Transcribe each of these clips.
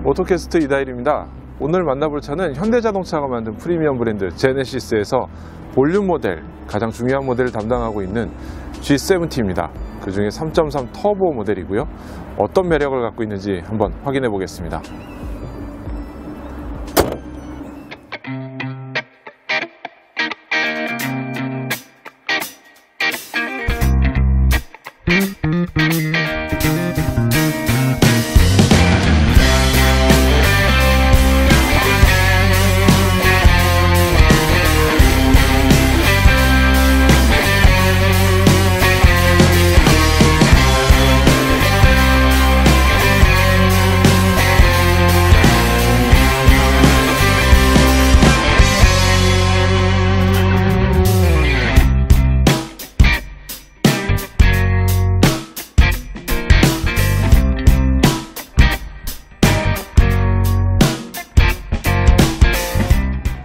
오토캐스트 이다일입니다. 오늘 만나볼 차는 현대자동차가 만든 프리미엄 브랜드 제네시스에서 볼륨 모델, 가장 중요한 모델을 담당하고 있는 G70입니다. 그 중에 3.3 터보 모델이고요. 어떤 매력을 갖고 있는지 한번 확인해 보겠습니다.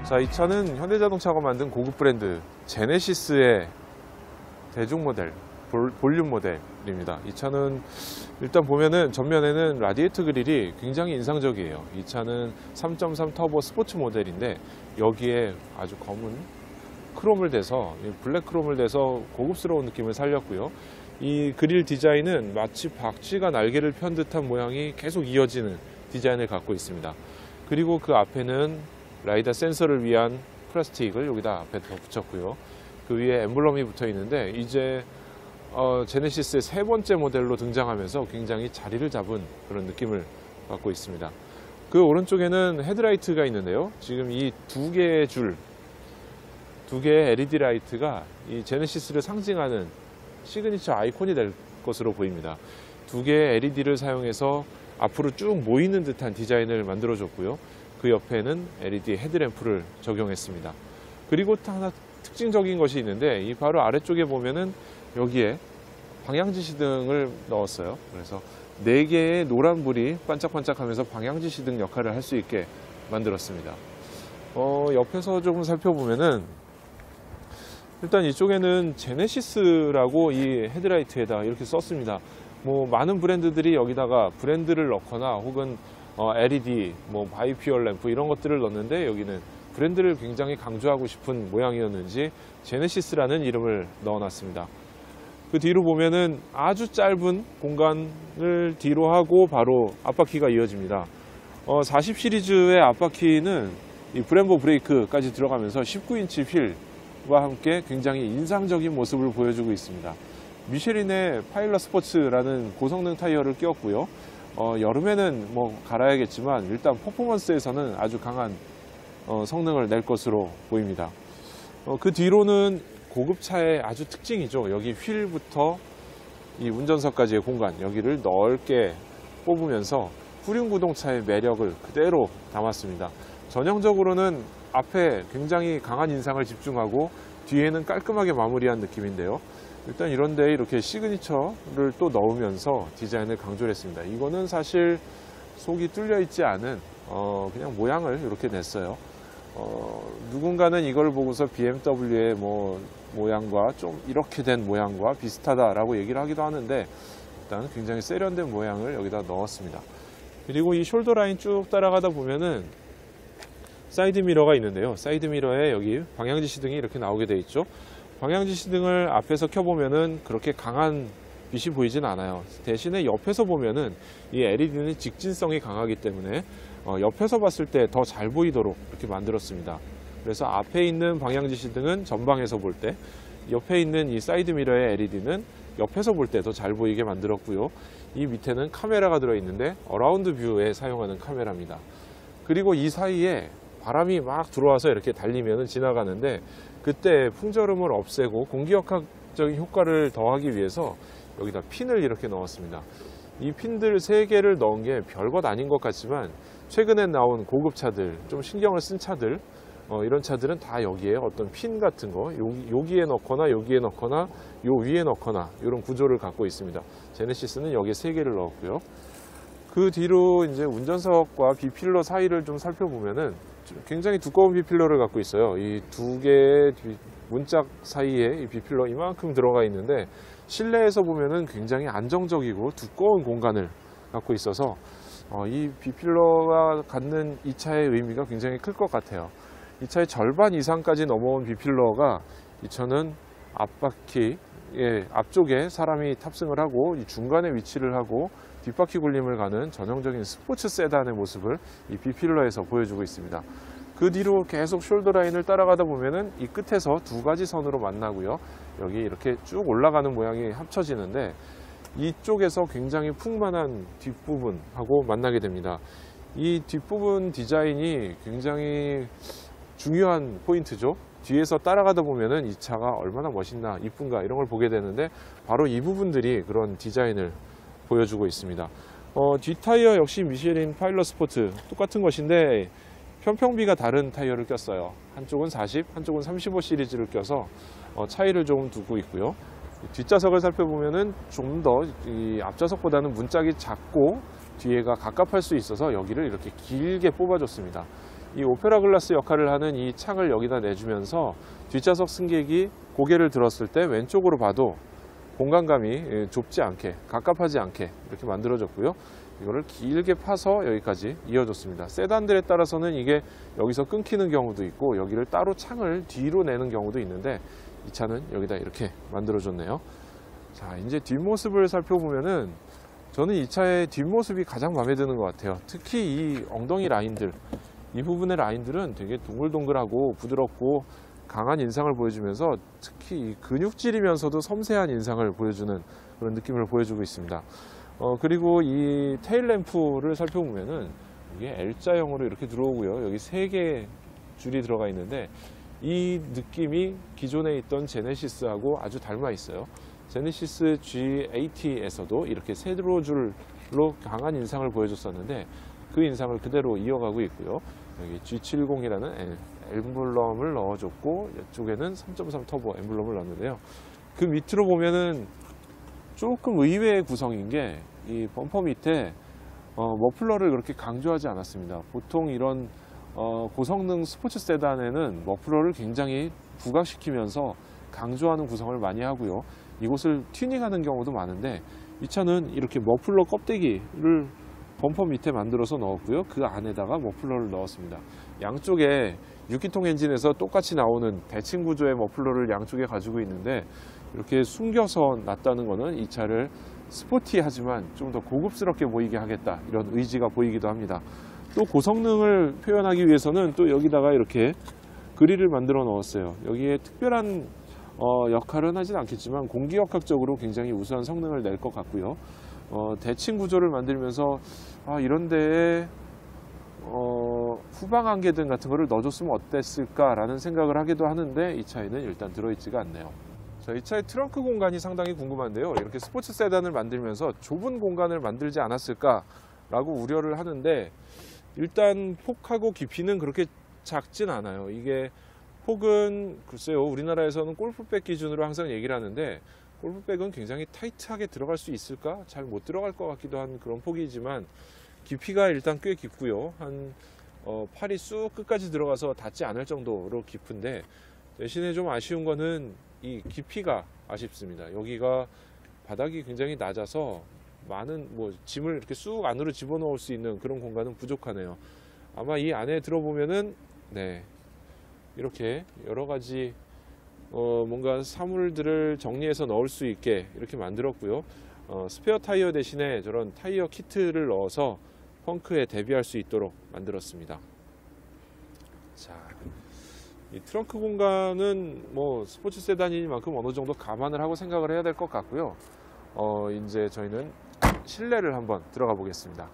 자, 이 차는 현대자동차가 만든 고급 브랜드 제네시스의 대중 모델, 볼륨 모델입니다. 이 차는 일단 보면은 전면에는 라디에이터 그릴이 굉장히 인상적이에요. 이 차는 3.3 터보 스포츠 모델인데 여기에 아주 검은 크롬을 대서, 블랙 크롬을 대서 고급스러운 느낌을 살렸고요. 이 그릴 디자인은 마치 박쥐가 날개를 편 듯한 모양이 계속 이어지는 디자인을 갖고 있습니다. 그리고 그 앞에는 라이다 센서를 위한 플라스틱을 여기다 앞에 더 붙였고요. 그 위에 엠블럼이 붙어 있는데 이제 제네시스의 세 번째 모델로 등장하면서 굉장히 자리를 잡은 그런 느낌을 갖고 있습니다. 그 오른쪽에는 헤드라이트가 있는데요. 지금 이 두 개의 두 개의 LED 라이트가 이 제네시스를 상징하는 시그니처 아이콘이 될 것으로 보입니다. 두 개의 LED를 사용해서 앞으로 쭉 모이는 듯한 디자인을 만들어줬고요. 그 옆에는 LED 헤드램프를 적용했습니다. 그리고 또 하나 특징적인 것이 있는데 이 바로 아래쪽에 보면은 여기에 방향지시등을 넣었어요. 그래서 4개의 노란불이 반짝반짝하면서 방향지시등 역할을 할 수 있게 만들었습니다. 옆에서 조금 살펴보면은 일단 이쪽에는 제네시스라고 이 헤드라이트에다 이렇게 썼습니다. 뭐 많은 브랜드들이 여기다가 브랜드를 넣거나 혹은 LED, 바이퓨얼 램프 이런 것들을 넣었는데 여기는 브랜드를 굉장히 강조하고 싶은 모양이었는지 제네시스라는 이름을 넣어놨습니다. 그 뒤로 보면은 아주 짧은 공간을 뒤로 하고 바로 앞바퀴가 이어집니다. 40 시리즈의 앞바퀴는 이 브렘보 브레이크까지 들어가면서 19인치 휠과 함께 굉장히 인상적인 모습을 보여주고 있습니다. 미쉐린의 파일럿 스포츠라는 고성능 타이어를 끼웠고요. 여름에는 갈아야겠지만 일단 퍼포먼스에서는 아주 강한 성능을 낼 것으로 보입니다. 그 뒤로는 고급차의 아주 특징이죠. 여기 휠부터 이 운전석까지의 공간, 여기를 넓게 뽑으면서 후륜구동차의 매력을 그대로 담았습니다. 전형적으로는 앞에 굉장히 강한 인상을 집중하고 뒤에는 깔끔하게 마무리한 느낌인데요. 일단 이런데 이렇게 시그니처를 또 넣으면서 디자인을 강조를 했습니다. 이거는 사실 속이 뚫려 있지 않은 그냥 모양을 이렇게 냈어요. 누군가는 이걸 보고서 BMW의 모양과 좀 이렇게 된 모양과 비슷하다라고 얘기를 하기도 하는데 일단 굉장히 세련된 모양을 여기다 넣었습니다. 그리고 이 숄더 라인 쭉 따라가다 보면은 사이드 미러가 있는데요. 사이드 미러에 여기 방향지시등이 이렇게 나오게 돼 있죠. 방향지시등을 앞에서 켜보면은 그렇게 강한 빛이 보이진 않아요. 대신에 옆에서 보면은 이 LED는 직진성이 강하기 때문에 옆에서 봤을 때 더 잘 보이도록 이렇게 만들었습니다. 그래서 앞에 있는 방향지시등은 전방에서 볼 때, 옆에 있는 이 사이드 미러의 LED는 옆에서 볼 때 더 잘 보이게 만들었고요. 이 밑에는 카메라가 들어있는데 어라운드 뷰에 사용하는 카메라입니다. 그리고 이 사이에 바람이 막 들어와서 이렇게 달리면 지나가는데 그때 풍절음을 없애고 공기역학적인 효과를 더하기 위해서 여기다 핀을 이렇게 넣었습니다. 이 핀들 3개를 넣은 게 별것 아닌 것 같지만 최근에 나온 고급차들, 좀 신경을 쓴 차들, 이런 차들은 다 여기에 어떤 핀 같은 거 여기에 넣거나 여기에 넣거나 요 위에 넣거나 이런 구조를 갖고 있습니다. 제네시스는 여기에 3개를 넣었고요. 그 뒤로 이제 운전석과 B필러 사이를 좀 살펴보면은 굉장히 두꺼운 B필러를 갖고 있어요. 이 두 개의 문짝 사이에 이 B필러 이만큼 들어가 있는데 실내에서 보면은 굉장히 안정적이고 두꺼운 공간을 갖고 있어서 이 B필러가 갖는 이 차의 의미가 굉장히 클 것 같아요. 이 차의 절반 이상까지 넘어온 B필러가 이 차는 앞바퀴 앞쪽에 사람이 탑승을 하고 이 중간에 위치를 하고 뒷바퀴 굴림을 가는 전형적인 스포츠 세단의 모습을 이 B필러에서 보여주고 있습니다. 그 뒤로 계속 숄더 라인을 따라가다 보면은 이 끝에서 두 가지 선으로 만나고요. 여기 이렇게 쭉 올라가는 모양이 합쳐지는데 이쪽에서 굉장히 풍만한 뒷부분하고 만나게 됩니다. 이 뒷부분 디자인이 굉장히 중요한 포인트죠. 뒤에서 따라가다 보면은 이 차가 얼마나 멋있나 이쁜가 이런 걸 보게 되는데 바로 이 부분들이 그런 디자인을 보여주고 있습니다. 뒷타이어 역시 미쉐린 파일럿 스포트 똑같은 것인데 편평비가 다른 타이어를 꼈어요. 한쪽은 40, 한쪽은 35 시리즈를 껴서 차이를 좀 두고 있고요. 뒷좌석을 살펴보면은 좀 더 이 앞좌석보다는 문짝이 작고 뒤에가 갑갑할 수 있어서 여기를 이렇게 길게 뽑아줬습니다. 이 오페라 글라스 역할을 하는 이 창을 여기다 내주면서 뒷좌석 승객이 고개를 들었을 때 왼쪽으로 봐도 공간감이 좁지 않게 갑갑하지 않게 이렇게 만들어졌고요. 이거를 길게 파서 여기까지 이어줬습니다. 세단들에 따라서는 이게 여기서 끊기는 경우도 있고 여기를 따로 창을 뒤로 내는 경우도 있는데 이 차는 여기다 이렇게 만들어줬네요. 자, 이제 뒷모습을 살펴보면은 저는 이 차의 뒷모습이 가장 마음에 드는 것 같아요. 특히 이 엉덩이 라인들, 이 부분의 라인들은 되게 동글동글하고 부드럽고 강한 인상을 보여주면서 특히 이 근육질이면서도 섬세한 인상을 보여주는 그런 느낌을 보여주고 있습니다. 그리고 이 테일 램프를 살펴보면은 이게 L자형으로 이렇게 들어오고요. 여기 3개 줄이 들어가 있는데 이 느낌이 기존에 있던 제네시스하고 아주 닮아 있어요. 제네시스 G80에서도 이렇게 세로 줄로 강한 인상을 보여줬었는데 그 인상을 그대로 이어가고 있고요. 여기 G70이라는 엠블럼을 넣어줬고 이쪽에는 3.3 터보 엠블럼을 넣었는데요. 그 밑으로 보면은 조금 의외의 구성인 게 이 범퍼 밑에 머플러를 그렇게 강조하지 않았습니다. 보통 이런 고성능 스포츠 세단에는 머플러를 굉장히 부각시키면서 강조하는 구성을 많이 하고요. 이곳을 튜닝하는 경우도 많은데 이 차는 이렇게 머플러 껍데기를 범퍼 밑에 만들어서 넣었고요. 그 안에다가 머플러를 넣었습니다. 양쪽에 6기통 엔진에서 똑같이 나오는 대칭 구조의 머플러를 양쪽에 가지고 있는데 이렇게 숨겨서 놨다는 것은 이 차를 스포티하지만 좀 더 고급스럽게 보이게 하겠다 이런 의지가 보이기도 합니다. 또 고성능을 표현하기 위해서는 또 여기다가 이렇게 그릴을 만들어 넣었어요. 여기에 특별한 역할은 하진 않겠지만 공기역학적으로 굉장히 우수한 성능을 낼 것 같고요. 대칭 구조를 만들면서 이런 데에 후방 안개등 같은 거를 넣어줬으면 어땠을까 라는 생각을 하기도 하는데 이 차에는 일단 들어있지가 않네요. 자, 이 차의 트렁크 공간이 상당히 궁금한데요. 이렇게 스포츠 세단을 만들면서 좁은 공간을 만들지 않았을까 라고 우려를 하는데 일단 폭하고 깊이는 그렇게 작진 않아요. 이게 폭은 글쎄요, 우리나라에서는 골프백 기준으로 항상 얘기를 하는데 골프백은 굉장히 타이트하게 들어갈 수 있을까? 잘 못 들어갈 것 같기도 한 그런 폭이지만 깊이가 일단 꽤 깊고요. 한 팔이 쑥 끝까지 들어가서 닿지 않을 정도로 깊은데 대신에 좀 아쉬운 거는 이 깊이가 아쉽습니다. 여기가 바닥이 굉장히 낮아서 많은 짐을 이렇게 쑥 안으로 집어넣을 수 있는 그런 공간은 부족하네요. 아마 이 안에 들어보면은 이렇게 여러 가지 뭔가 사물들을 정리해서 넣을 수 있게 이렇게 만들었고요. 스페어 타이어 대신에 저런 타이어 키트를 넣어서 펑크에 대비할 수 있도록 만들었습니다. 자, 이 트렁크 공간은 스포츠 세단이니만큼 어느 정도 감안을 하고 생각을 해야 될 것 같고요. 이제 저희는 실내를 한번 들어가 보겠습니다.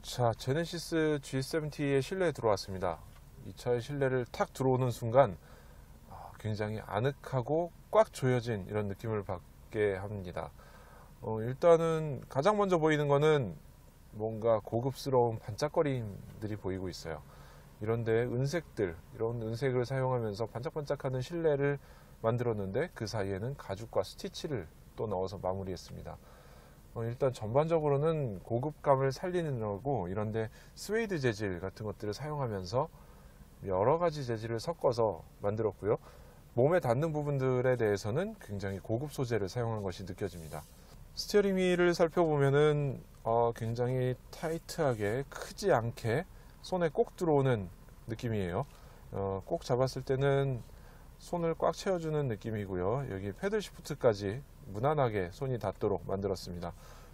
자, 제네시스 G70의 실내에 들어왔습니다. 이 차의 실내를 탁 들어오는 순간 굉장히 아늑하고 꽉 조여진 이런 느낌을 받게 합니다. 일단은 가장 먼저 보이는 거는 뭔가 고급스러운 반짝거림들이 보이고 있어요. 이런데 이런 은색을 사용하면서 반짝반짝하는 실내를 만들었는데 그 사이에는 가죽과 스티치를 또 넣어서 마무리했습니다. 일단 전반적으로는 고급감을 살리는 거고 이런데 스웨이드 재질 같은 것들을 사용하면서 여러 가지 재질을 섞어서 만들었고요. 몸에 닿는 부분들에 대해서는 굉장히 고급 소재를 사용한 것이 느껴집니다. 스티어링 휠을 살펴보면은 굉장히 타이트하게 크지 않게 손에 꼭 들어오는 느낌이에요. 꼭 잡았을 때는 손을 꽉 채워주는 느낌이고요. 여기 패들 시프트까지 무난하게 손이 닿도록 만들었습니다.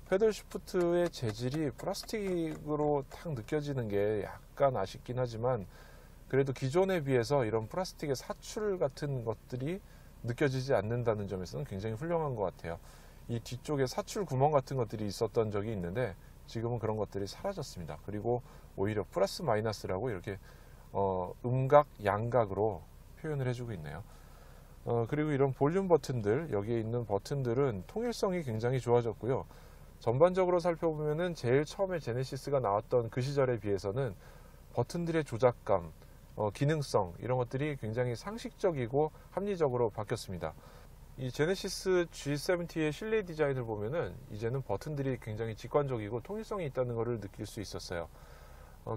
패들 시프트의 재질이 플라스틱으로 탁 느껴지는 게 약간 아쉽긴 하지만 그래도 기존에 비해서 이런 플라스틱의 사출 같은 것들이 느껴지지 않는다는 점에서는 굉장히 훌륭한 것 같아요. 이 뒤쪽에 사출 구멍 같은 것들이 있었던 적이 있는데 지금은 그런 것들이 사라졌습니다. 그리고 오히려 플러스 마이너스라고 이렇게 음각, 양각으로 표현을 해주고 있네요. 그리고 이런 볼륨 버튼들, 여기에 있는 버튼들은 통일성이 굉장히 좋아졌고요. 전반적으로 살펴보면은 제일 처음에 제네시스가 나왔던 그 시절에 비해서는 버튼들의 조작감, 기능성 이런 것들이 굉장히 상식적이고 합리적으로 바뀌었습니다. 이 제네시스 G70의 실내 디자인을 보면은 이제는 버튼들이 굉장히 직관적이고 통일성이 있다는 것을 느낄 수 있었어요.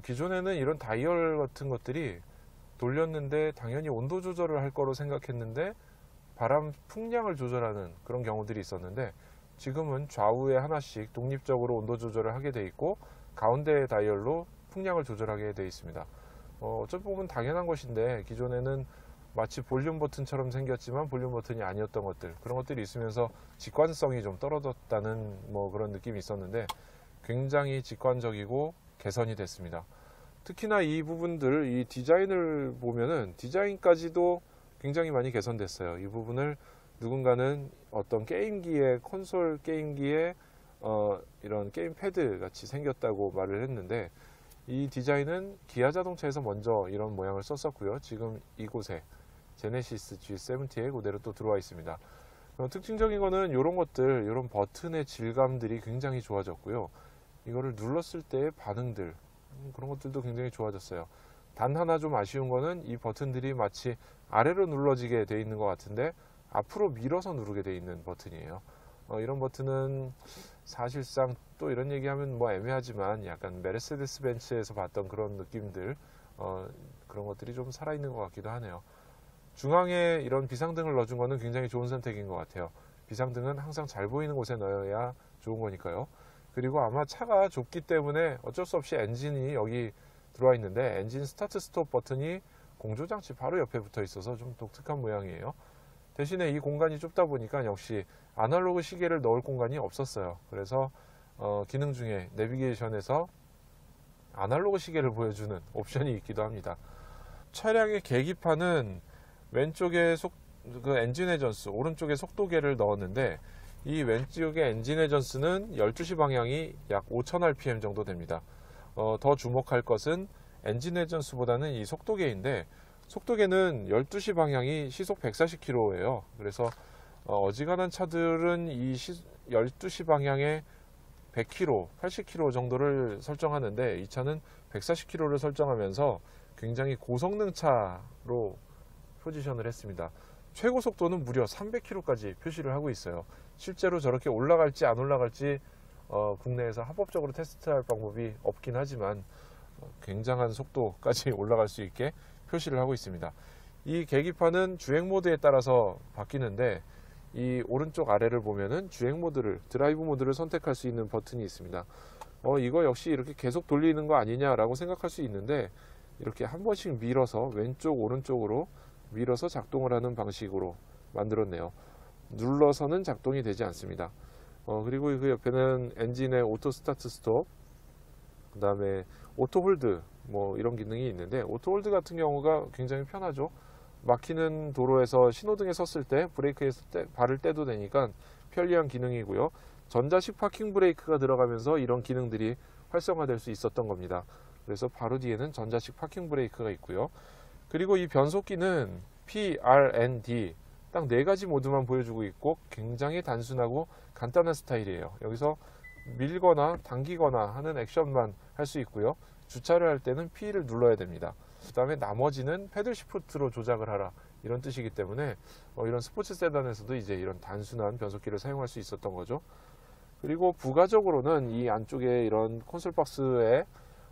기존에는 이런 다이얼 같은 것들이 돌렸는데 당연히 온도 조절을 할 거로 생각했는데 바람 풍량을 조절하는 그런 경우들이 있었는데 지금은 좌우에 하나씩 독립적으로 온도 조절을 하게 돼 있고 가운데 다이얼로 풍량을 조절하게 돼 있습니다. 어쩌면 보면 당연한 것인데 기존에는 마치 볼륨 버튼처럼 생겼지만 볼륨 버튼이 아니었던 것들, 그런 것들이 있으면서 직관성이 좀 떨어졌다는 그런 느낌이 있었는데 굉장히 직관적이고 개선이 됐습니다. 특히나 이 부분들, 이 디자인을 보면은 디자인까지도 굉장히 많이 개선됐어요. 이 부분을 누군가는 어떤 게임기에, 콘솔 게임기에 이런 게임 패드 같이 생겼다고 말을 했는데 이 디자인은 기아 자동차에서 먼저 이런 모양을 썼었고요. 지금 이곳에 제네시스 G70에 그대로 또 들어와 있습니다. 특징적인 거는 이런 것들, 이런 버튼의 질감들이 굉장히 좋아졌고요. 이거를 눌렀을 때의 반응들, 그런 것들도 굉장히 좋아졌어요. 단 하나 좀 아쉬운 거는 이 버튼들이 마치 아래로 눌러지게 돼 있는 것 같은데 앞으로 밀어서 누르게 돼 있는 버튼이에요. 이런 버튼은 사실상 또 이런 얘기하면 애매하지만 약간 메르세데스 벤츠에서 봤던 그런 느낌들, 그런 것들이 좀 살아있는 것 같기도 하네요. 중앙에 이런 비상등을 넣어준 거는 굉장히 좋은 선택인 것 같아요. 비상등은 항상 잘 보이는 곳에 넣어야 좋은 거니까요. 그리고 아마 차가 좁기 때문에 어쩔 수 없이 엔진이 여기 들어와 있는데 엔진 스타트 스톱 버튼이 공조장치 바로 옆에 붙어 있어서 좀 독특한 모양이에요. 대신에 이 공간이 좁다 보니까 역시 아날로그 시계를 넣을 공간이 없었어요. 그래서 기능 중에 내비게이션에서 아날로그 시계를 보여주는 옵션이 있기도 합니다. 차량의 계기판은 왼쪽에 그 엔진 회전수, 오른쪽에 속도계를 넣었는데 이 왼쪽의 엔진 회전수는 12시 방향이 약 5000rpm 정도 됩니다. 더 주목할 것은 엔진 회전수보다는 이 속도계인데 속도계는 12시 방향이 시속 140km예요. 그래서 어지간한 차들은 이 12시 방향에 100km, 80km 정도를 설정하는데 이 차는 140km를 설정하면서 굉장히 고성능 차로 포지션을 했습니다. 최고 속도는 무려 300km까지 표시를 하고 있어요. 실제로 저렇게 올라갈지 안 올라갈지 국내에서 합법적으로 테스트할 방법이 없긴 하지만 굉장한 속도까지 올라갈 수 있게 표시를 하고 있습니다. 이 계기판은 주행 모드에 따라서 바뀌는데 이 오른쪽 아래를 보면은 주행 모드를, 드라이브 모드를 선택할 수 있는 버튼이 있습니다. 이거 역시 이렇게 계속 돌리는 거 아니냐라고 생각할 수 있는데 이렇게 한 번씩 밀어서 왼쪽 오른쪽으로 밀어서 작동을 하는 방식으로 만들었네요. 눌러서는 작동이 되지 않습니다. 그리고 그 옆에는 엔진의 오토 스타트 스톱, 그 다음에 오토 홀드 이런 기능이 있는데 오토 홀드 같은 경우가 굉장히 편하죠. 막히는 도로에서 신호등에 섰을 때 브레이크에서 발을 떼도 되니까 편리한 기능이고요. 전자식 파킹 브레이크가 들어가면서 이런 기능들이 활성화될 수 있었던 겁니다. 그래서 바로 뒤에는 전자식 파킹 브레이크가 있고요. 그리고 이 변속기는 P, R, N, D 딱 4가지 모드만 보여주고 있고 굉장히 단순하고 간단한 스타일이에요. 여기서 밀거나 당기거나 하는 액션만 할 수 있고요. 주차를 할 때는 P를 눌러야 됩니다. 그 다음에 나머지는 패들 시프트로 조작을 하라, 이런 뜻이기 때문에 이런 스포츠 세단에서도 이제 이런 단순한 변속기를 사용할 수 있었던 거죠. 그리고 부가적으로는 이 안쪽에 이런 콘솔 박스에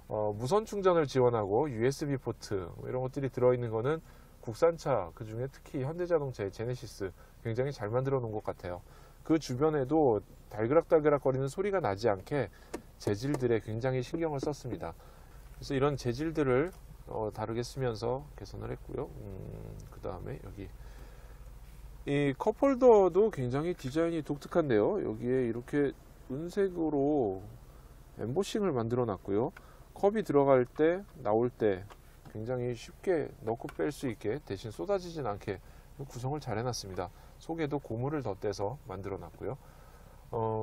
무선 충전을 지원하고 USB 포트 이런 것들이 들어있는 거는 국산차, 그 중에 특히 현대자동차의 제네시스 굉장히 잘 만들어 놓은 것 같아요. 그 주변에도 달그락달그락 거리는 소리가 나지 않게 재질들에 굉장히 신경을 썼습니다. 그래서 이런 재질들을 다르게 쓰면서 개선을 했고요. 그 다음에 여기 이 컵홀더도 굉장히 디자인이 독특한데요. 여기에 이렇게 은색으로 엠보싱을 만들어 놨고요. 컵이 들어갈 때 나올 때 굉장히 쉽게 넣고 뺄 수 있게, 대신 쏟아지진 않게 구성을 잘 해놨습니다. 속에도 고무를 덧대서 만들어 놨고요.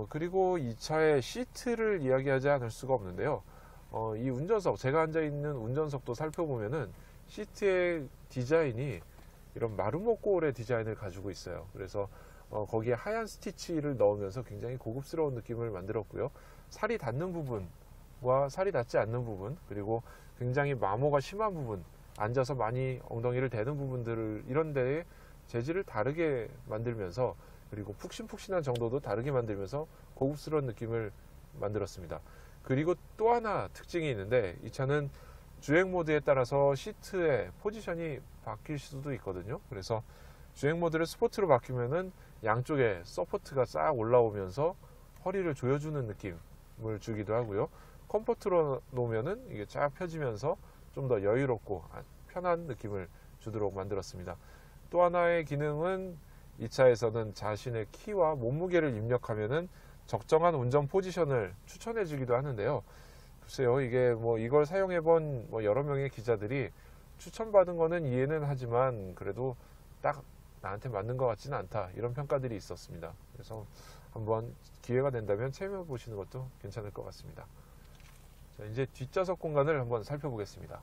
그리고 이 차의 시트를 이야기하지 않을 수가 없는데요. 이 운전석, 제가 앉아있는 운전석도 살펴보면은 시트의 디자인이 이런 마루모꼴의 디자인을 가지고 있어요. 그래서 거기에 하얀 스티치를 넣으면서 굉장히 고급스러운 느낌을 만들었고요. 살이 닿는 부분과 살이 닿지 않는 부분, 그리고 굉장히 마모가 심한 부분, 앉아서 많이 엉덩이를 대는 부분들을 이런 데에 재질을 다르게 만들면서, 그리고 푹신푹신한 정도도 다르게 만들면서 고급스러운 느낌을 만들었습니다. 그리고 또 하나 특징이 있는데, 이 차는 주행 모드에 따라서 시트의 포지션이 바뀔 수도 있거든요. 그래서 주행 모드를 스포츠로 바뀌면은 양쪽에 서포트가 싹 올라오면서 허리를 조여주는 느낌을 주기도 하고요. 컴포트로 놓으면은 이게 쫙 펴지면서 좀 더 여유롭고 편한 느낌을 주도록 만들었습니다. 또 하나의 기능은 이 차에서는 자신의 키와 몸무게를 입력하면은 적정한 운전 포지션을 추천해 주기도 하는데요. 글쎄요, 이게 뭐 이걸 사용해 본 여러 명의 기자들이 추천받은 거는 이해는 하지만 그래도 딱 나한테 맞는 것 같지는 않다, 이런 평가들이 있었습니다. 그래서 한번 기회가 된다면 체험해 보시는 것도 괜찮을 것 같습니다. 자, 이제 뒷좌석 공간을 한번 살펴보겠습니다.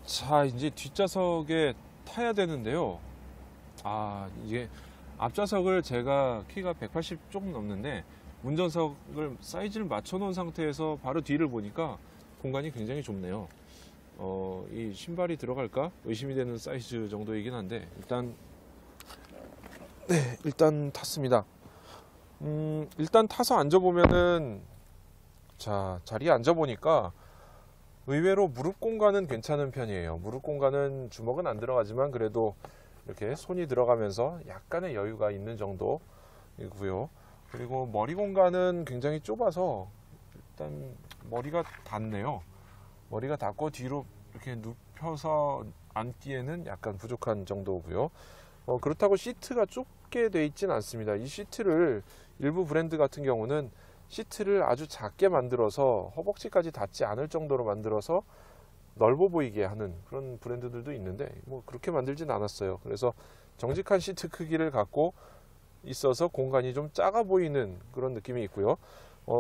자, 이제 뒷좌석에 타야 되는데요. 이게 앞좌석을 제가 키가 180 조금 넘는데 운전석을 사이즈를 맞춰 놓은 상태에서 바로 뒤를 보니까 공간이 굉장히 좁네요. 이 신발이 들어갈까 의심이 되는 사이즈 정도이긴 한데 일단 탔습니다. 일단 타서 앉아보면은, 자, 자리에 앉아보니까 의외로 무릎 공간은 괜찮은 편이에요. 무릎 공간은 주먹은 안 들어가지만 그래도 이렇게 손이 들어가면서 약간의 여유가 있는 정도이고요. 그리고 머리 공간은 굉장히 좁아서 일단 머리가 닿네요. 머리가 닿고 뒤로 이렇게 눕혀서 앉기에는 약간 부족한 정도고요. 그렇다고 시트가 좁게 돼 있진 않습니다. 이 시트를 일부 브랜드 같은 경우는 시트를 아주 작게 만들어서 허벅지까지 닿지 않을 정도로 만들어서 넓어 보이게 하는 그런 브랜드들도 있는데 뭐 그렇게 만들진 않았어요. 그래서 정직한 시트 크기를 갖고 있어서 공간이 좀 작아 보이는 그런 느낌이 있고요.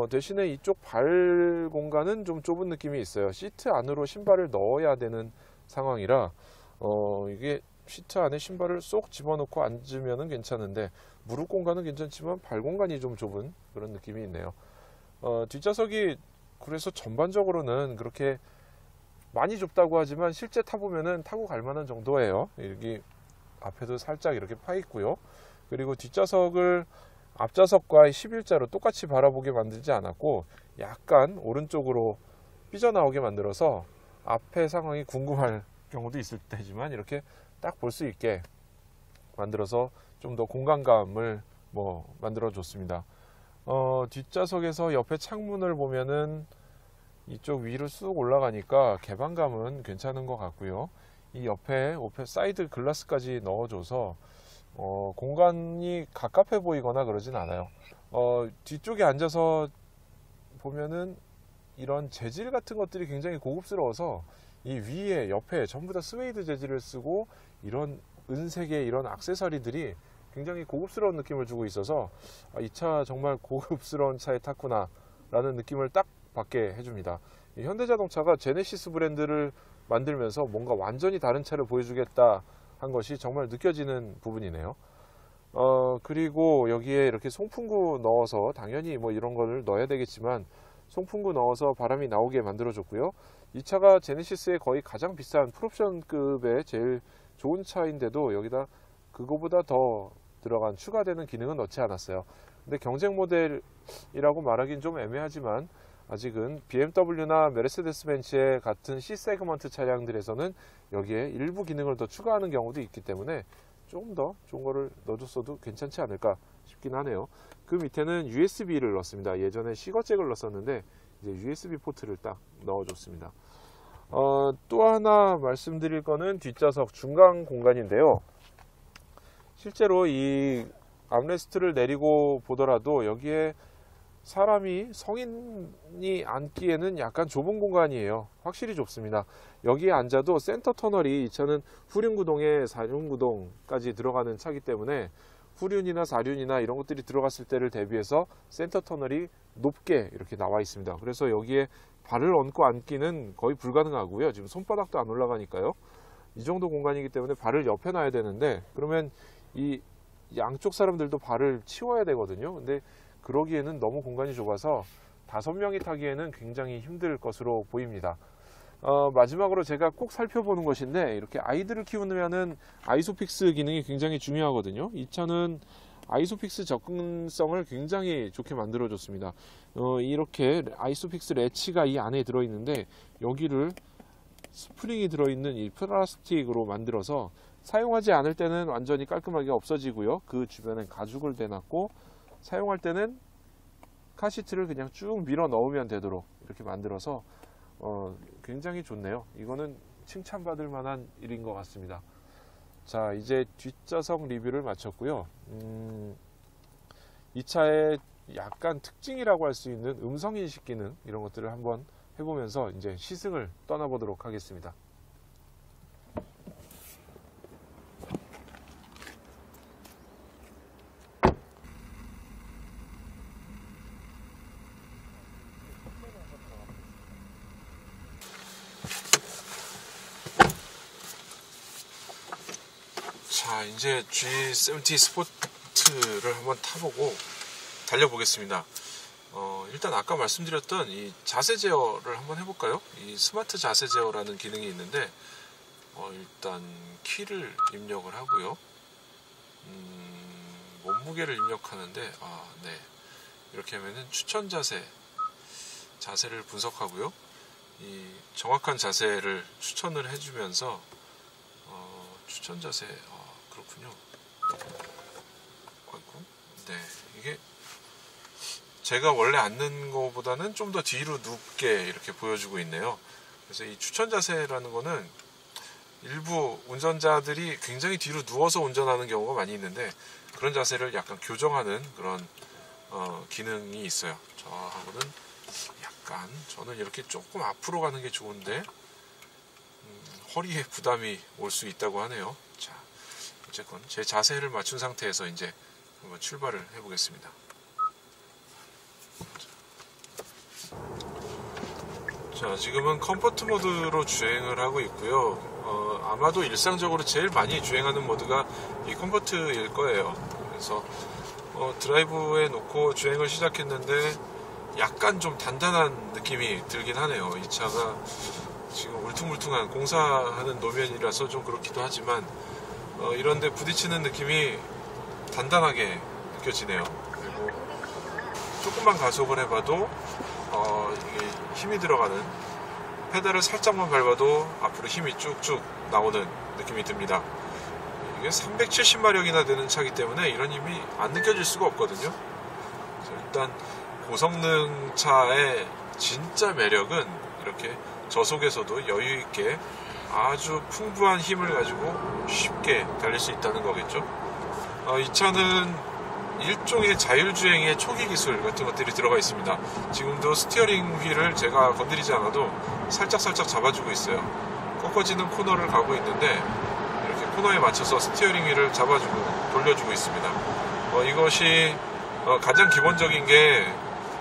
대신에 이쪽 발 공간은 좀 좁은 느낌이 있어요. 시트 안으로 신발을 넣어야 되는 상황이라 이게 시트 안에 신발을 쏙 집어넣고 앉으면 괜찮은데 무릎 공간은 괜찮지만 발 공간이 좀 좁은 그런 느낌이 있네요. 뒷좌석이 그래서 전반적으로는 그렇게 많이 좁다고 하지만 실제 타보면은 타고 갈 만한 정도예요. 여기 앞에도 살짝 이렇게 파 있고요. 그리고 뒷좌석을 앞좌석과 11자로 똑같이 바라보게 만들지 않았고 약간 오른쪽으로 삐져나오게 만들어서 앞에 상황이 궁금할 경우도 있을 테지만 이렇게 딱 볼 수 있게 만들어서 좀 더 공간감을 만들어 줬습니다. 뒷좌석에서 옆에 창문을 보면은 이쪽 위로 쑥 올라가니까 개방감은 괜찮은 것 같고요. 이 옆에 사이드 글라스까지 넣어줘서 공간이 갑갑해 보이거나 그러진 않아요. 뒤쪽에 앉아서 보면은 이런 재질 같은 것들이 굉장히 고급스러워서 이 위에 옆에 전부 다 스웨이드 재질을 쓰고 이런 은색의 이런 액세서리들이 굉장히 고급스러운 느낌을 주고 있어서 이 차 정말 고급스러운 차에 탔구나 라는 느낌을 딱 받게 해줍니다. 이 현대자동차가 제네시스 브랜드를 만들면서 뭔가 완전히 다른 차를 보여주겠다 한 것이 정말 느껴지는 부분이네요. 그리고 여기에 이렇게 송풍구 넣어서 당연히 이런 거를 넣어야 되겠지만 송풍구 넣어서 바람이 나오게 만들어 줬고요. 이 차가 제네시스의 거의 가장 비싼 풀옵션급의 제일 좋은 차인데도 여기다 그거보다 더 들어간 추가되는 기능은 넣지 않았어요. 근데 경쟁 모델이라고 말하기는 좀 애매하지만 아직은 BMW나 메르세데스 벤츠의 같은 C 세그먼트 차량들에서는 여기에 일부 기능을 더 추가하는 경우도 있기 때문에 조금 더 좋은 거를 넣어줬어도 괜찮지 않을까 싶긴 하네요. 그 밑에는 USB를 넣었습니다. 예전에 시거잭을 넣었었는데 이제 USB 포트를 딱 넣어줬습니다. 또 하나 말씀드릴 거는 뒷좌석 중간 공간인데요. 실제로 이 암레스트를 내리고 보더라도 여기에 사람이 성인이 앉기에는 약간 좁은 공간이에요. 확실히 좁습니다. 여기에 앉아도 센터 터널이 이 차는 후륜구동에 4륜구동까지 들어가는 차기 때문에 후륜이나 4륜이나 이런 것들이 들어갔을 때를 대비해서 센터 터널이 높게 이렇게 나와 있습니다. 그래서 여기에 발을 얹고 앉기는 거의 불가능하고요. 지금 손바닥도 안 올라가니까요. 이 정도 공간이기 때문에 발을 옆에 놔야 되는데 그러면 이 양쪽 사람들도 발을 치워야 되거든요. 근데 그러기에는 너무 공간이 좁아서 5명이 타기에는 굉장히 힘들 것으로 보입니다. 마지막으로 제가 꼭 살펴보는 것인데 이렇게 아이들을 키우면은 아이소픽스 기능이 굉장히 중요하거든요. 이 차는 아이소픽스 접근성을 굉장히 좋게 만들어 줬습니다. 이렇게 아이소픽스 레치가 이 안에 들어 있는데 여기를 스프링이 들어있는 이 플라스틱으로 만들어서 사용하지 않을 때는 완전히 깔끔하게 없어지고요. 그 주변에 가죽을 대놨고 사용할 때는 카시트를 그냥 쭉 밀어 넣으면 되도록 이렇게 만들어서 굉장히 좋네요. 이거는 칭찬받을 만한 일인 것 같습니다. 자, 이제 뒷좌석 리뷰를 마쳤고요. 이 차의 약간 특징이라고 할 수 있는 음성인식 기능 이런 것들을 한번 해보면서 이제 시승을 떠나보도록 하겠습니다. 자, 이제 G70 스포트를 한번 타보고 달려보겠습니다. 일단 아까 말씀드렸던 이 자세 제어를 한번 해볼까요? 이 스마트 자세 제어라는 기능이 있는데 일단 키를 입력을 하고요. 몸무게를 입력하는데 네, 이렇게 하면은 추천 자세를 분석하고요. 이 정확한 자세를 추천을 해주면서 추천 자세 그렇군요. 아이고, 네, 이게 제가 원래 앉는 것보다는 좀 더 뒤로 눕게 이렇게 보여주고 있네요. 그래서 이 추천 자세라는 거는 일부 운전자들이 굉장히 뒤로 누워서 운전하는 경우가 많이 있는데 그런 자세를 약간 교정하는 그런 기능이 있어요. 저하고는 약간 저는 이렇게 조금 앞으로 가는 게 좋은데 허리에 부담이 올 수 있다고 하네요. 자, 어쨌건 제 자세를 맞춘 상태에서 이제 한번 출발을 해보겠습니다. 자, 지금은 컴포트 모드로 주행을 하고 있고요. 아마도 일상적으로 제일 많이 주행하는 모드가 이 컴포트일 거예요. 그래서 드라이브에 놓고 주행을 시작했는데 약간 좀 단단한 느낌이 들긴 하네요. 이 차가 지금 울퉁불퉁한 공사하는 노면이라서 좀 그렇기도 하지만 이런데 부딪히는 느낌이 단단하게 느껴지네요. 그리고 조금만 가속을 해봐도 이게 힘이 들어가는 페달을 살짝만 밟아도 앞으로 힘이 쭉쭉 나오는 느낌이 듭니다. 이게 370마력이나 되는 차이기 때문에 이런 힘이 안 느껴질 수가 없거든요. 그래서 일단 고성능 차의 진짜 매력은 이렇게 저속에서도 여유있게 아주 풍부한 힘을 가지고 쉽게 달릴 수 있다는 거겠죠. 이 차는 일종의 자율주행의 초기 기술 같은 것들이 들어가 있습니다. 지금도 스티어링 휠을 제가 건드리지 않아도 살짝살짝 잡아주고 있어요. 꺾어지는 코너를 가고 있는데 이렇게 코너에 맞춰서 스티어링 휠을 잡아주고 돌려주고 있습니다. 이것이 가장 기본적인 게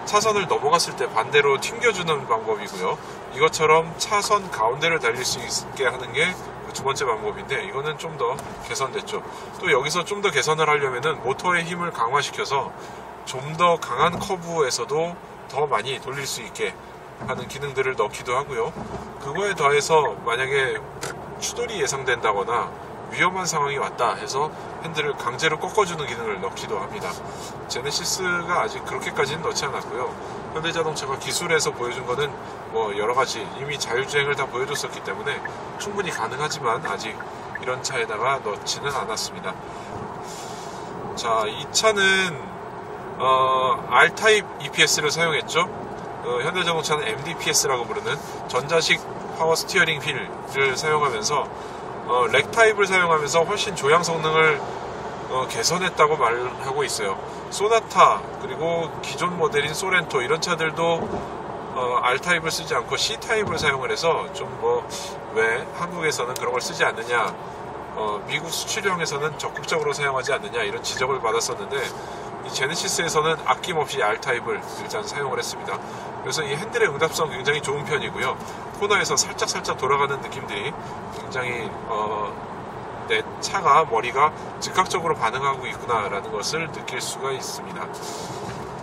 차선을 넘어갔을 때 반대로 튕겨주는 방법이고요. 이것처럼 차선 가운데를 달릴 수 있게 하는 게 두 번째 방법인데 이거는 좀 더 개선됐죠. 또 여기서 좀 더 개선을 하려면은 모터의 힘을 강화시켜서 좀 더 강한 커브에서도 더 많이 돌릴 수 있게 하는 기능들을 넣기도 하고요. 그거에 더해서 만약에 추돌이 예상된다거나 위험한 상황이 왔다 해서 핸들을 강제로 꺾어주는 기능을 넣기도 합니다. 제네시스가 아직 그렇게까지는 넣지 않았고요. 현대자동차가 기술에서 보여준 거는 뭐 여러가지 이미 자율주행을 다 보여줬었기 때문에 충분히 가능하지만 아직 이런 차에다가 넣지는 않았습니다. 자, 이 차는 R타입 EPS를 사용했죠. 현대자동차는 MDPS라고 부르는 전자식 파워 스티어링 휠을 사용하면서 렉 타입을 사용하면서 훨씬 조향 성능을 개선했다고 말하고 있어요. 소나타 그리고 기존 모델인 소렌토 이런 차들도 R타입을 쓰지 않고 C타입을 사용을 해서 좀 왜 한국에서는 그런 걸 쓰지 않느냐, 미국 수출형에서는 적극적으로 사용하지 않느냐 이런 지적을 받았었는데, 이 제네시스에서는 아낌없이 R타입을 일단 사용을 했습니다. 그래서 이 핸들의 응답성 굉장히 좋은 편이고요. 코너에서 살짝 돌아가는 느낌들이 굉장히 내 차가 머리가 즉각적으로 반응하고 있구나라는 것을 느낄 수가 있습니다.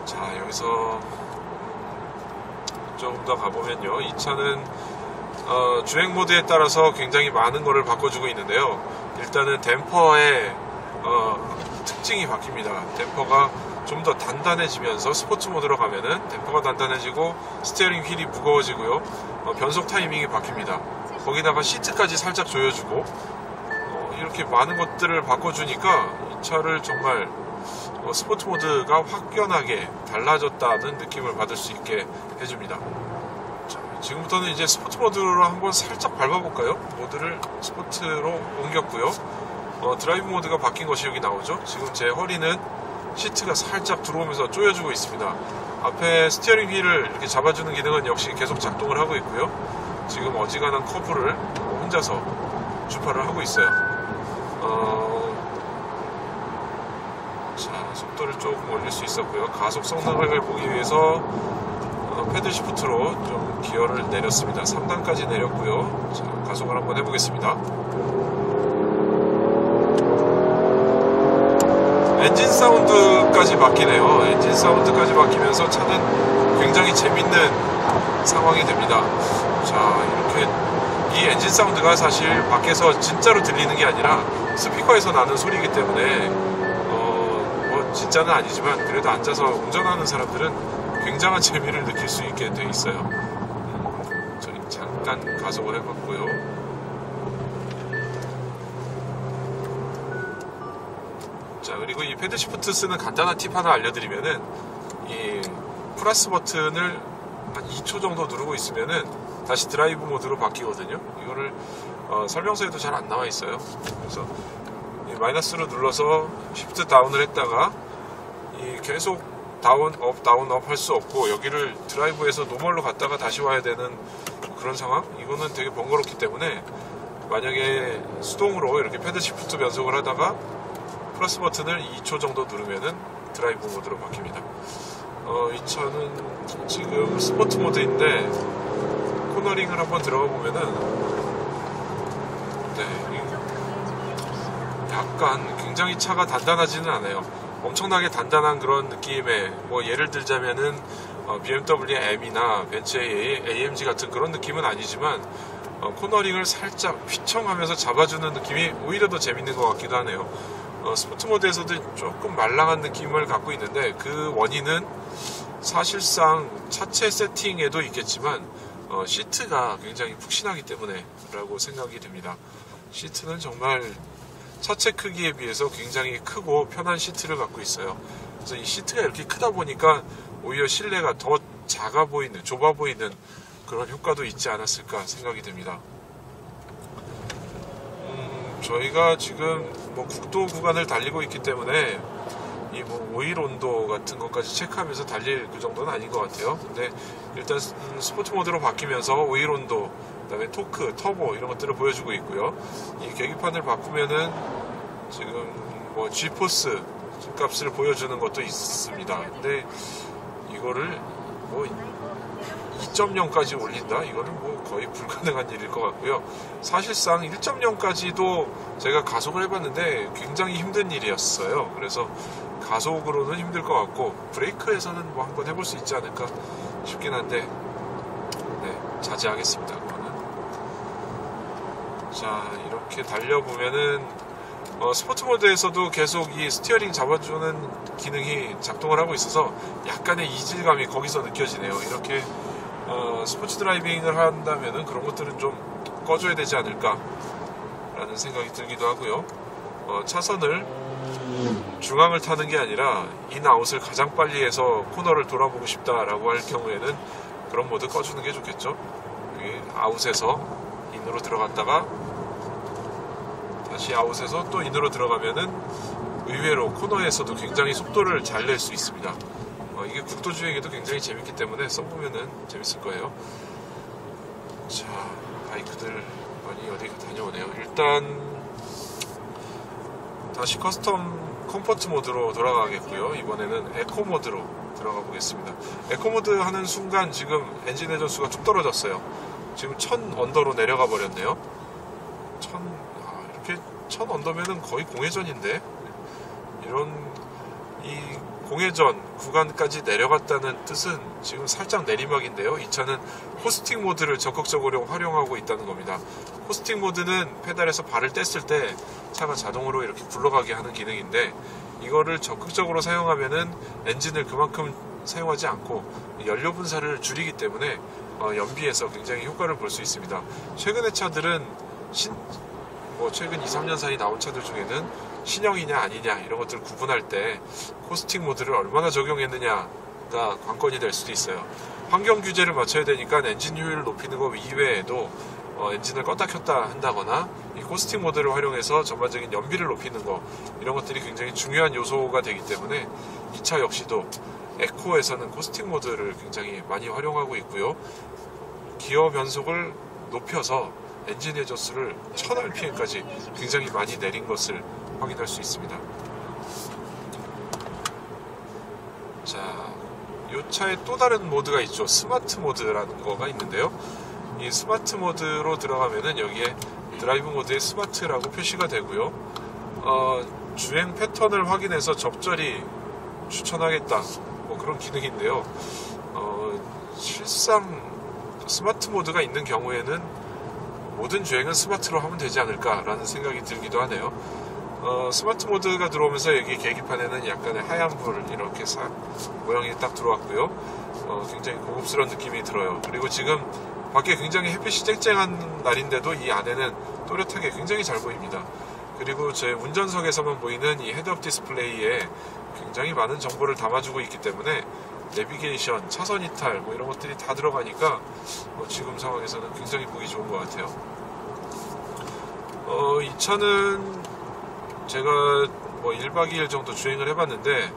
자, 여기서 좀 더 가보면요, 이 차는 주행 모드에 따라서 굉장히 많은 거를 바꿔주고 있는데요. 일단은 댐퍼의 특징이 바뀝니다. 댐퍼가 좀 더 단단해지면서 스포츠 모드로 가면은 댐퍼가 단단해지고 스티어링 휠이 무거워지고요. 변속 타이밍이 바뀝니다. 거기다가 시트까지 살짝 조여주고 이렇게 많은 것들을 바꿔주니까 이 차를 정말 스포츠 모드가 확연하게 달라졌다는 느낌을 받을 수 있게 해줍니다. 자, 지금부터는 이제 스포츠 모드로 한번 살짝 밟아볼까요? 모드를 스포츠로 옮겼고요. 드라이브 모드가 바뀐 것이 여기 나오죠. 지금 제 허리는 시트가 살짝 들어오면서 조여주고 있습니다. 앞에 스티어링 휠을 이렇게 잡아주는 기능은 역시 계속 작동을 하고 있고요. 지금 어지간한 커브를 혼자서 주파를 하고 있어요. 자, 속도를 조금 올릴 수 있었고요. 가속 성능을 보기 위해서 패들 시프트로 좀 기어를 내렸습니다. 3단까지 내렸고요. 자, 가속을 한번 해보겠습니다. 엔진 사운드까지 바뀌네요. 엔진 사운드까지 바뀌면서 차는 굉장히 재밌는 상황이 됩니다. 자, 이렇게 이 엔진 사운드가 사실 밖에서 진짜로 들리는 게 아니라 스피커에서 나는 소리이기 때문에 진짜는 아니지만 그래도 앉아서 운전하는 사람들은 굉장한 재미를 느낄 수 있게 돼 있어요. 저희 잠깐 가속을 해봤고요. 자, 그리고 이 패드 시프트 쓰는 간단한 팁 하나 알려드리면은, 이 플러스 버튼을 한 2초 정도 누르고 있으면은 다시 드라이브 모드로 바뀌거든요. 이거를 설명서에도 잘 안 나와 있어요. 그래서 이 마이너스로 눌러서 시프트 다운을 했다가 이 계속 다운 업 할 수 없고, 여기를 드라이브에서 노멀로 갔다가 다시 와야 되는 그런 상황? 이거는 되게 번거롭기 때문에 만약에 수동으로 이렇게 패드 시프트 변속을 하다가 플러스 버튼을 2초 정도 누르면은 드라이브 모드로 바뀝니다. 이 차는 지금 스포츠 모드인데 코너링을 한번 들어가 보면은 약간 굉장히 차가 단단하지는 않아요. 엄청나게 단단한 그런 느낌의, 뭐 예를 들자면은 BMW의 M이나 벤츠의 AMG 같은 그런 느낌은 아니지만 코너링을 살짝 휘청하면서 잡아주는 느낌이 오히려 더 재밌는 것 같기도 하네요. 스포츠 모드에서도 조금 말랑한 느낌을 갖고 있는데, 그 원인은 사실상 차체 세팅에도 있겠지만 시트가 굉장히 푹신하기 때문에 라고 생각이 됩니다. 시트는 정말 차체 크기에 비해서 굉장히 크고 편한 시트를 갖고 있어요. 그래서 이 시트가 이렇게 크다 보니까 오히려 실내가 더 작아 보이는, 좁아 보이는 그런 효과도 있지 않았을까 생각이 됩니다. 저희가 지금 뭐 국도 구간을 달리고 있기 때문에 이 뭐 오일 온도 같은 것까지 체크하면서 달릴 그 정도는 아닌 것 같아요. 근데 일단 스포츠 모드로 바뀌면서 오일 온도, 그다음에 토크, 터보 이런 것들을 보여주고 있고요. 이 계기판을 바꾸면은 지금 뭐 G포스 값을 보여주는 것도 있습니다. 근데 이거를 뭐 2.0까지 올린다? 이거는 뭐 거의 불가능한 일일 것 같고요. 사실상 1.0까지도 제가 가속을 해봤는데 굉장히 힘든 일이었어요. 그래서 가속으로는 힘들 것 같고, 브레이크에서는 뭐 한번 해볼 수 있지 않을까 싶긴 한데, 네, 자제하겠습니다. 그거는. 자, 이렇게 달려보면은 스포츠 모드에서도 계속 이 스티어링 잡아주는 기능이 작동을 하고 있어서 약간의 이질감이 거기서 느껴지네요. 이렇게 스포츠 드라이빙을 한다면은 그런 것들은 좀 꺼줘야 되지 않을까 라는 생각이 들기도 하고요. 차선을 중앙을 타는 게 아니라 인아웃을 가장 빨리 해서 코너를 돌아보고 싶다라고 할 경우에는 그런 모드 꺼주는 게 좋겠죠. 아웃에서 인으로 들어갔다가 다시 아웃에서 또 인으로 들어가면은 의외로 코너에서도 굉장히 속도를 잘 낼 수 있습니다. 이게 국도주행에도 굉장히 재밌기 때문에 써보면은 재밌을 거예요. 자, 바이크들 많이 어디 다녀오네요. 일단 다시 커스텀 컴포트 모드로 돌아가겠고요. 이번에는 에코 모드로 들어가 보겠습니다. 에코 모드 하는 순간 지금 엔진 회전수가 쭉 떨어졌어요. 지금 1000 언더로 내려가 버렸네요. 이렇게 1000 언더면은 거의 공회전인데, 이런 이 공회전 구간까지 내려갔다는 뜻은 지금 살짝 내리막인데요. 이 차는 호스팅 모드를 적극적으로 활용하고 있다는 겁니다. 호스팅 모드는 페달에서 발을 뗐을 때 차가 자동으로 이렇게 굴러가게 하는 기능인데, 이거를 적극적으로 사용하면은 엔진을 그만큼 사용하지 않고 연료 분사를 줄이기 때문에 연비에서 굉장히 효과를 볼 수 있습니다. 최근의 차들은 최근 2-3년 사이 나온 차들 중에는 신형이냐 아니냐 이런 것들을 구분할 때 호스팅 모드를 얼마나 적용했느냐가 관건이 될 수도 있어요. 환경 규제를 맞춰야 되니까 엔진 효율을 높이는 것 이외에도 엔진을 껐다 켰다 한다거나 이 호스팅 모드를 활용해서 전반적인 연비를 높이는 것, 이런 것들이 굉장히 중요한 요소가 되기 때문에 이 차 역시도 에코에서는 호스팅 모드를 굉장히 많이 활용하고 있고요. 기어 변속을 높여서 엔진 회전수를 1000rpm까지 굉장히 많이 내린 것을 확인할 수 있습니다. 자, 이 차에 또 다른 모드가 있죠. 스마트 모드라는 거가 있는데요. 이 스마트 모드로 들어가면은 여기에 드라이브 모드에 스마트라고 표시가 되고요. 주행 패턴을 확인해서 적절히 추천하겠다, 그런 기능인데요. 실상 스마트 모드가 있는 경우에는 모든 주행은 스마트로 하면 되지 않을까라는 생각이 들기도 하네요. 스마트 모드가 들어오면서 여기 계기판에는 약간의 하얀 불 이렇게 모양이 딱 들어왔고요. 굉장히 고급스러운 느낌이 들어요. 그리고 지금 밖에 굉장히 햇빛이 쨍쨍한 날인데도 이 안에는 또렷하게 굉장히 잘 보입니다. 그리고 제 운전석에서만 보이는 이 헤드업 디스플레이에 굉장히 많은 정보를 담아주고 있기 때문에 내비게이션, 차선 이탈 이런 것들이 다 들어가니까 지금 상황에서는 굉장히 보기 좋은 것 같아요. 이 차는 제가 1박 2일 정도 주행을 해봤는데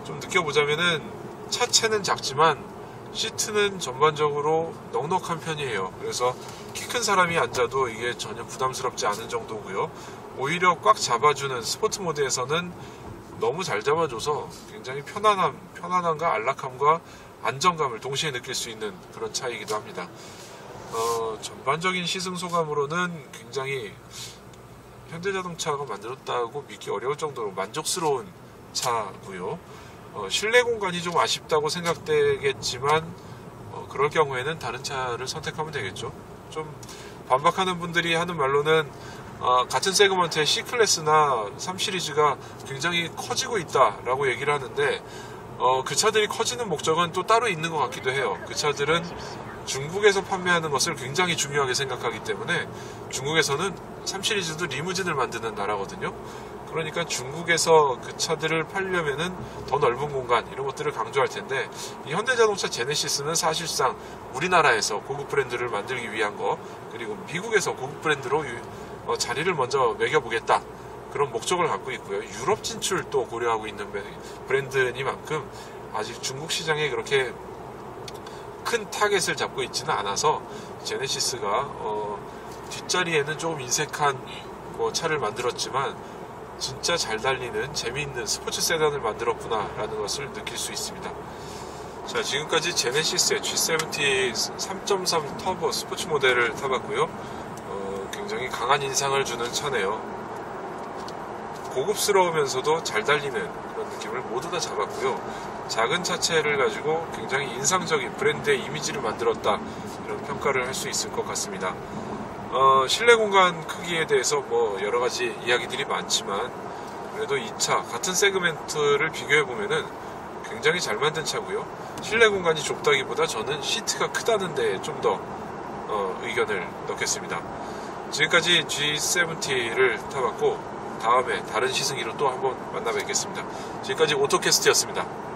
좀 느껴보자면은 차체는 작지만 시트는 전반적으로 넉넉한 편이에요. 그래서 키 큰 사람이 앉아도 이게 전혀 부담스럽지 않은 정도고요. 오히려 꽉 잡아주는 스포츠 모드에서는 너무 잘 잡아줘서 굉장히 편안함과 안락함과 안정감을 동시에 느낄 수 있는 그런 차이기도 합니다. 전반적인 시승소감으로는 굉장히 현대자동차가 만들었다고 믿기 어려울 정도로 만족스러운 차고요. 실내 공간이 좀 아쉽다고 생각되겠지만 그럴 경우에는 다른 차를 선택하면 되겠죠. 좀 반박하는 분들이 하는 말로는 같은 세그먼트의 C클래스나 3시리즈가 굉장히 커지고 있다라고 얘기를 하는데 그 차들이 커지는 목적은 또 따로 있는 것 같기도 해요. 그 차들은 중국에서 판매하는 것을 굉장히 중요하게 생각하기 때문에 중국에서는 3시리즈도 리무진을 만드는 나라거든요. 그러니까 중국에서 그 차들을 팔려면은 더 넓은 공간 이런 것들을 강조할 텐데, 이 현대자동차 제네시스는 사실상 우리나라에서 고급 브랜드를 만들기 위한 거, 그리고 미국에서 고급 브랜드로 자리를 먼저 매겨보겠다, 그런 목적을 갖고 있고요. 유럽 진출도 고려하고 있는 브랜드니만큼 아직 중국 시장에 그렇게 큰 타겟을 잡고 있지는 않아서 제네시스가 뒷자리에는 조금 인색한 차를 만들었지만 진짜 잘 달리는 재미있는 스포츠 세단을 만들었구나 라는 것을 느낄 수 있습니다. 자, 지금까지 제네시스의 G70 3.3 터보 스포츠 모델을 타봤고요. 굉장히 강한 인상을 주는 차네요. 고급스러우면서도 잘 달리는 그런 느낌을 모두 다 잡았고요. 작은 차체를 가지고 굉장히 인상적인 브랜드의 이미지를 만들었다, 이런 평가를 할 수 있을 것 같습니다. 실내 공간 크기에 대해서 뭐 여러 가지 이야기들이 많지만 그래도 이 차 같은 세그멘트를 비교해 보면은 굉장히 잘 만든 차고요. 실내 공간이 좁다기보다 저는 시트가 크다는 데 좀 더 의견을 넣겠습니다. 지금까지 G70를 타봤고 다음에 다른 시승기로 또 한번 만나 뵙겠습니다. 지금까지 오토캐스트였습니다.